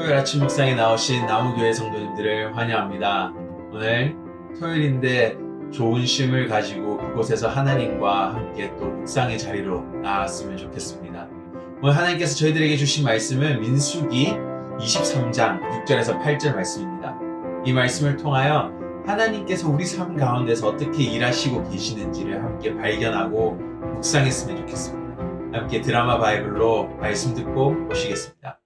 토요일 아침 묵상에 나오신 나무교회 성도님들을 환영합니다. 오늘 토요일인데 좋은 쉼을 가지고 그곳에서 하나님과 함께 또 묵상의 자리로 나왔으면 좋겠습니다. 오늘 하나님께서 저희들에게 주신 말씀은 민수기 23장 6절에서 8절 말씀입니다. 이 말씀을 통하여 하나님께서 우리 삶 가운데서 어떻게 일하시고 계시는지를 함께 발견하고 묵상했으면 좋겠습니다. 함께 드라마 바이블로 말씀 듣고 오시겠습니다.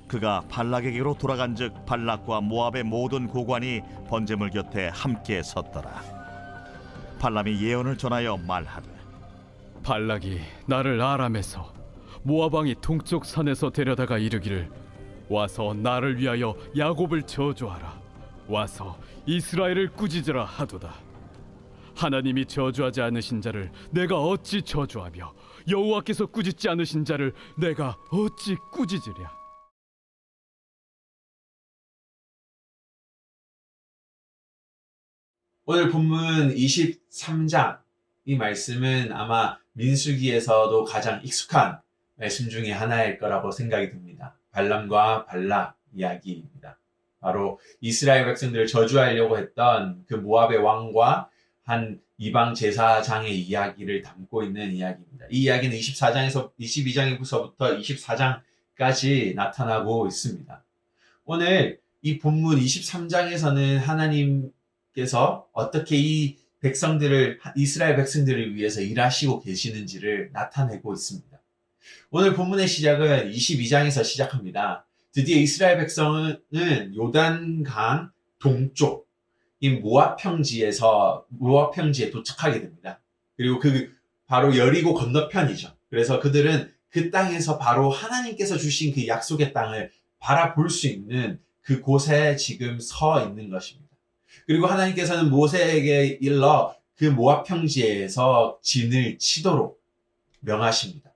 그가 발락에게로 돌아간즉 발락과 모압의 모든 고관이 번제물 곁에 함께 섰더라. 발람이 예언을 전하여 말하되 발락이 나를 아람에서 모압 왕이 동쪽 산에서 데려다가 이르기를 와서 나를 위하여 야곱을 저주하라. 와서 이스라엘을 꾸짖으라 하도다. 하나님이 저주하지 않으신 자를 내가 어찌 저주하며 여호와께서 꾸짖지 않으신 자를 내가 어찌 꾸짖으랴. 오늘 본문 23장 이 말씀은 아마 민수기에서도 가장 익숙한 말씀 중에 하나일 거라고 생각이 듭니다. 발람과 발락 이야기입니다. 바로 이스라엘 백성들을 저주하려고 했던 그 모압의 왕과 한 이방 제사장의 이야기를 담고 있는 이야기입니다. 이 이야기는 22장에서부터 24장까지 나타나고 있습니다. 오늘 이 본문 23장에서는 하나님께서 어떻게 이 이스라엘 백성들을 위해서 일하시고 계시는지를 나타내고 있습니다. 오늘 본문의 시작은 22장에서 시작합니다. 드디어 이스라엘 백성은 요단강 동쪽 이 모압 평지에 도착하게 됩니다. 그리고 바로 여리고 건너편이죠. 그래서 그들은 그 땅에서 바로 하나님께서 주신 그 약속의 땅을 바라볼 수 있는 그곳에 지금 서 있는 것입니다. 그리고 하나님께서는 모세에게 일러 그 모압 평지에서 진을 치도록 명하십니다.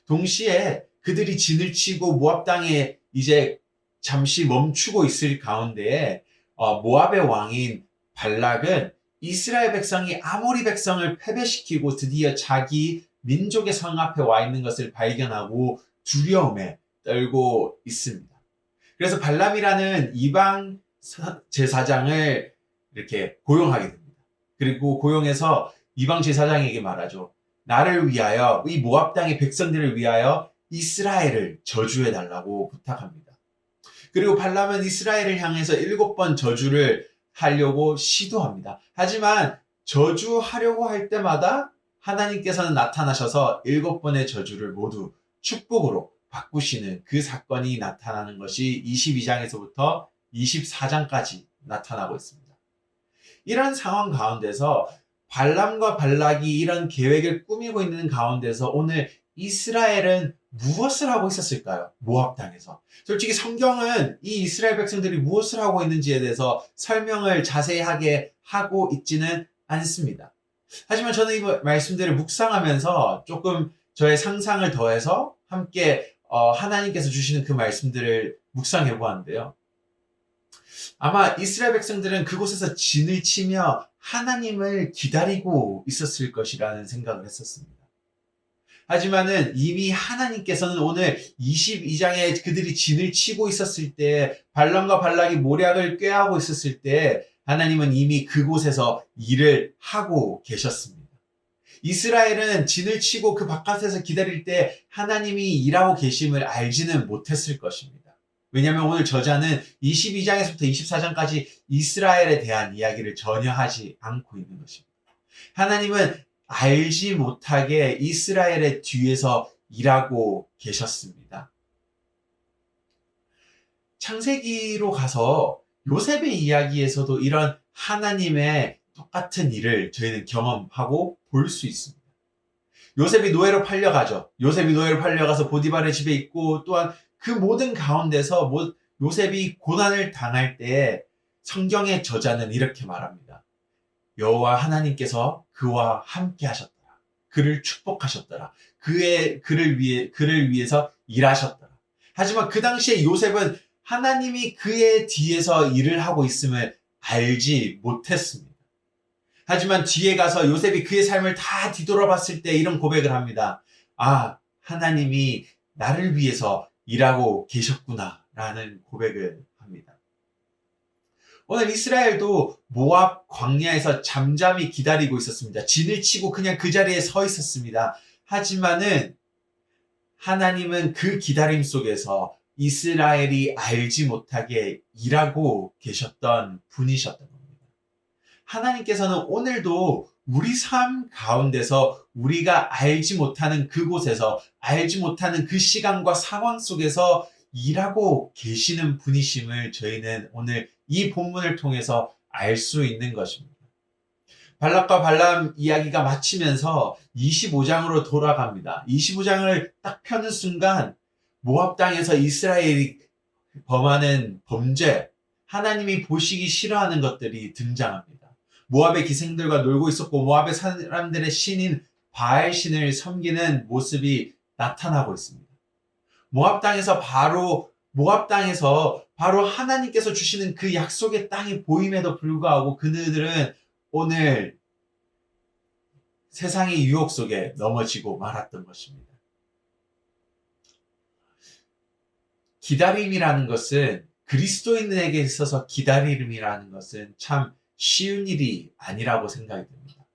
동시에 그들이 진을 치고 모압 땅에 이제 잠시 멈추고 있을 가운데에 모압의 왕인 발락은 이스라엘 백성이 아모리 백성을 패배시키고 드디어 자기 민족의 성 앞에 와 있는 것을 발견하고 두려움에 떨고 있습니다. 그래서 발람이라는 이방 제사장을 이렇게 고용하게 됩니다. 그리고 고용해서 이방 제사장에게 말하죠. 나를 위하여 이 모압 땅의 백성들을 위하여 이스라엘을 저주해 달라고 부탁합니다. 그리고 발람은 이스라엘을 향해서 7번 저주를 하려고 시도합니다. 하지만 저주하려고 할 때마다 하나님께서는 나타나셔서 7번의 저주를 모두 축복으로 바꾸시는 그 사건이 나타나는 것이 22장에서부터 24장까지 나타나고 있습니다. 이런 상황 가운데서 발람과 발락이 이런 계획을 꾸미고 있는 가운데서 오늘 이스라엘은 무엇을 하고 있었을까요? 모압 땅에서. 솔직히 성경은 이 이스라엘 백성들이 무엇을 하고 있는지에 대해서 설명을 자세하게 하고 있지는 않습니다. 하지만 저는 이 말씀들을 묵상하면서 조금 저의 상상을 더해서 함께 하나님께서 주시는 그 말씀들을 묵상해 보았는데요. 아마 이스라엘 백성들은 그곳에서 진을 치며 하나님을 기다리고 있었을 것이라는 생각을 했었습니다. 하지만은 이미 하나님께서는 오늘 22장에 그들이 진을 치고 있었을 때, 발람과 발락이 모략을 꾀하고 있었을 때 하나님은 이미 그곳에서 일을 하고 계셨습니다. 이스라엘은 진을 치고 그 바깥에서 기다릴 때 하나님이 일하고 계심을 알지는 못했을 것입니다. 왜냐하면 오늘 저자는 22장에서부터 24장까지 이스라엘에 대한 이야기를 전혀 하지 않고 있는 것입니다. 하나님은 알지 못하게 이스라엘의 뒤에서 일하고 계셨습니다. 창세기로 가서 요셉의 이야기에서도 이런 하나님의 똑같은 일을 저희는 경험하고 볼 수 있습니다. 요셉이 노예로 팔려가죠. 요셉이 노예로 팔려가서 보디발의 집에 있고 또한 그 모든 가운데서 요셉이 고난을 당할 때 성경의 저자는 이렇게 말합니다. 여호와 하나님께서 그와 함께 하셨더라. 그를 축복하셨더라. 그를 위해서 일하셨더라. 하지만 그 당시에 요셉은 하나님이 그의 뒤에서 일을 하고 있음을 알지 못했습니다. 하지만 뒤에 가서 요셉이 그의 삶을 다 뒤돌아봤을 때 이런 고백을 합니다. 아, 하나님이 나를 위해서 일하고 계셨구나라는 고백을 합니다. 오늘 이스라엘도 모압 광야에서 잠잠히 기다리고 있었습니다. 진을 치고 그냥 그 자리에 서 있었습니다. 하지만은 하나님은 그 기다림 속에서 이스라엘이 알지 못하게 일하고 계셨던 분이셨던 겁니다. 하나님께서는 오늘도 우리 삶 가운데서 우리가 알지 못하는 그곳에서, 알지 못하는 그 시간과 상황 속에서 일하고 계시는 분이심을 저희는 오늘 이 본문을 통해서 알 수 있는 것입니다. 발락과 발람 이야기가 마치면서 25장으로 돌아갑니다. 25장을 딱 펴는 순간 모압 땅에서 이스라엘이 범하는 범죄, 하나님이 보시기 싫어하는 것들이 등장합니다. 모압의 기생들과 놀고 있었고 모압의 사람들의 신인 바알 신을 섬기는 모습이 나타나고 있습니다. 모압 땅에서 바로 하나님께서 주시는 그 약속의 땅이 보임에도 불구하고 그들은 오늘 세상의 유혹 속에 넘어지고 말았던 것입니다. 기다림이라는 것은, 그리스도인에게 있어서 기다림이라는 것은 참 쉬운 일이 아니라고 생각이 듭니다.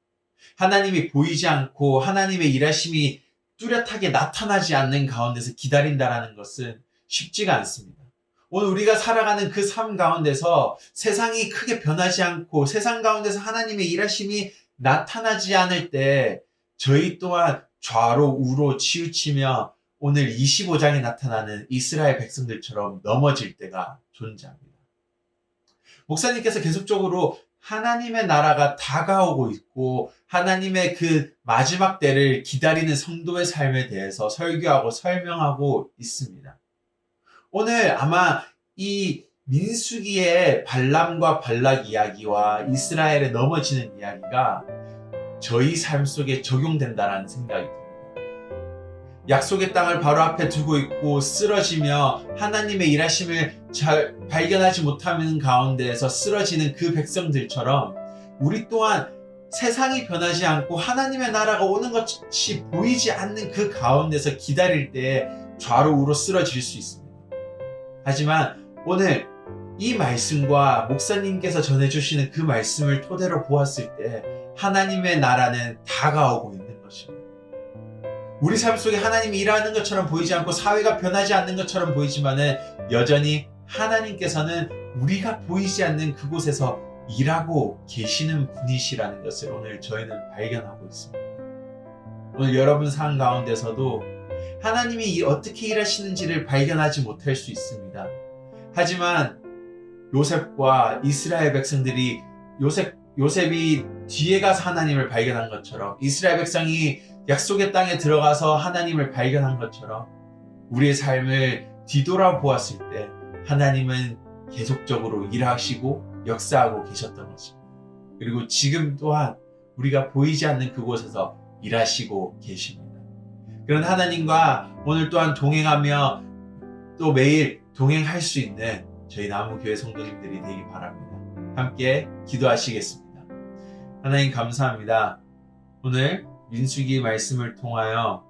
하나님이 보이지 않고 하나님의 일하심이 뚜렷하게 나타나지 않는 가운데서 기다린다라는 것은 쉽지가 않습니다. 오늘 우리가 살아가는 그 삶 가운데서 세상이 크게 변하지 않고 세상 가운데서 하나님의 일하심이 나타나지 않을 때 저희 또한 좌로 우로 치우치며 오늘 25장에 나타나는 이스라엘 백성들처럼 넘어질 때가 존재합니다. 목사님께서 계속적으로 하나님의 나라가 다가오고 있고 하나님의 그 마지막 때를 기다리는 성도의 삶에 대해서 설교하고 설명하고 있습니다. 오늘 아마 이 민수기의 발람과 발락 이야기와 이스라엘에 넘어지는 이야기가 저희 삶 속에 적용된다라는 생각이 듭니다. 약속의 땅을 바로 앞에 두고 있고 쓰러지며 하나님의 일하심을 잘 발견하지 못하는 가운데에서 쓰러지는 그 백성들처럼 우리 또한 세상이 변하지 않고 하나님의 나라가 오는 것이 보이지 않는 그 가운데서 기다릴 때 좌로 우로 쓰러질 수 있습니다. 하지만 오늘 이 말씀과 목사님께서 전해주시는 그 말씀을 토대로 보았을 때 하나님의 나라는 다가오고 있는 것입니다. 우리 삶 속에 하나님이 일하는 것처럼 보이지 않고 사회가 변하지 않는 것처럼 보이지만은 여전히 하나님께서는 우리가 보이지 않는 그곳에서 일하고 계시는 분이시라는 것을 오늘 저희는 발견하고 있습니다. 오늘 여러분 삶 가운데서도 하나님이 어떻게 일하시는지를 발견하지 못할 수 있습니다. 하지만 요셉과 이스라엘 백성들이 요셉이 뒤에 가서 하나님을 발견한 것처럼 이스라엘 백성이 약속의 땅에 들어가서 하나님을 발견한 것처럼 우리의 삶을 뒤돌아보았을 때 하나님은 계속적으로 일하시고 역사하고 계셨던 것입니다. 그리고 지금 또한 우리가 보이지 않는 그곳에서 일하시고 계십니다. 그런 하나님과 오늘 또한 동행하며 또 매일 동행할 수 있는 저희 나무교회 성도님들이 되기 바랍니다. 함께 기도하시겠습니다. 하나님 감사합니다. 오늘 민수기 말씀을 통하여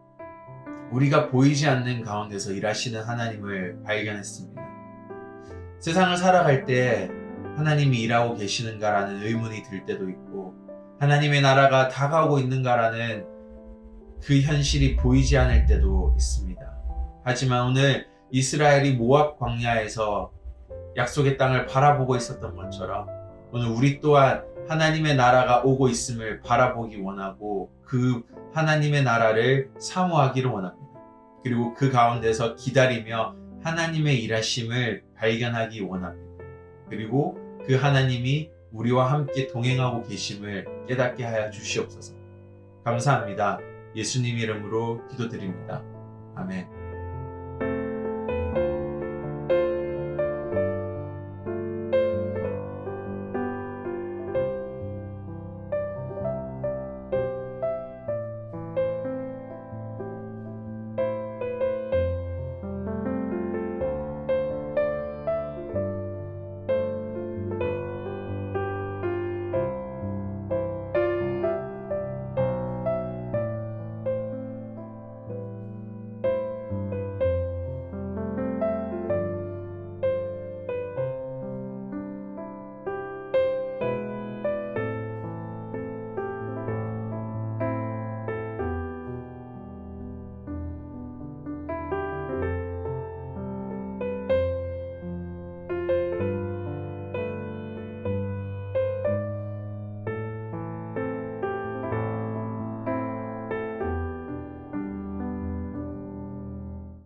우리가 보이지 않는 가운데서 일하시는 하나님을 발견했습니다. 세상을 살아갈 때 하나님이 일하고 계시는가라는 의문이 들 때도 있고 하나님의 나라가 다가오고 있는가라는 그 현실이 보이지 않을 때도 있습니다. 하지만 오늘 이스라엘이 모압 광야에서 약속의 땅을 바라보고 있었던 것처럼 오늘 우리 또한 하나님의 나라가 오고 있음을 바라보기 원하고 그 하나님의 나라를 사모하기를 원합니다. 그리고 그 가운데서 기다리며 하나님의 일하심을 발견하기 원합니다. 그리고 그 하나님이 우리와 함께 동행하고 계심을 깨닫게 하여 주시옵소서. 감사합니다. 예수님 이름으로 기도드립니다. 아멘.